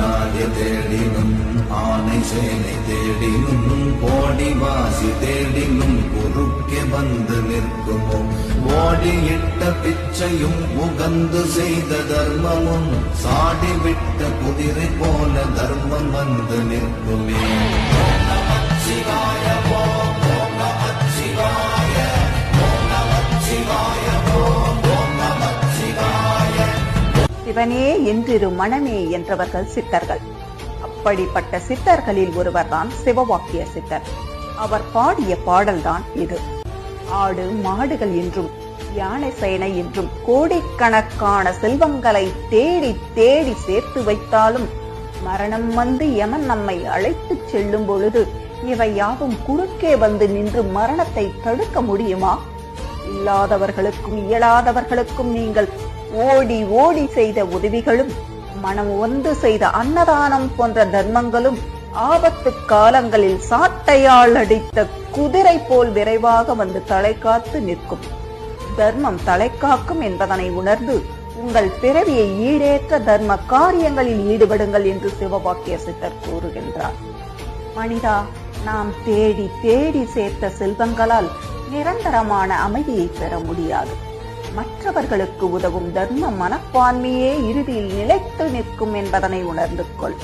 ஆகாய தேடினும் ஆனை சேனை தேடினும் கோடி வாசி தேடினும் குறுக்கே வந்து நிற்குமோ ஓடியிட்ட பிச்சையும் உகந்து செய்த தர்மமும் சாடிவிட்ட குதிரை போல தர்மம் வந்து நிற்குமே. சிவனே என்றிரு மனமே என்றவர்கள் சித்தர்கள். அப்படிப்பட்ட சித்தர்களில் ஒருவர்தான் சிவவாக்கிய சித்தர். அவர் பாடிய பாடல்தான் இது. ஆடு மாடுகள் என்றும் யானை சேனை என்றும் கோடிக்கணக்கான செல்வங்களை தேடி தேடி சேர்த்து வைத்தாலும் மரணம் வந்து யமன் நம்மை அழைத்து செல்லும் பொழுது இவை யாவும் குறுக்கே வந்து நின்று மரணத்தை தடுக்க முடியுமா? இல்லாதவர்களுக்கும் இயலாதவர்களுக்கும் நீங்கள் ஓடி ஓடி செய்த உதவிகளும் மனம் ஒன்று செய்த அன்னதானம் போன்ற தர்மங்களும் ஆபத்து காலங்களில் சாட்டையால் அடித்த குதிரை போல் விரைவாக வந்து தலை காத்து நிற்கும். தர்மம் தலை காக்கும் என்பதனை உணர்ந்து உங்கள் பிறவியை ஈடேற்ற தர்ம காரியங்களில் ஈடுபடுங்கள் என்று சிவவாக்கிய சித்தர் கூறுகின்றார். மனிதா, நாம் தேடி தேடி சேர்த்த செல்வங்களால் நிரந்தரமான அமைதியை பெற முடியாது. மற்றவர்களுக்கு உதவும் தர்ம மனப்பான்மையே இறுதியில் நிலைத்து நிற்கும் என்பதனை உணர்ந்து கொள்.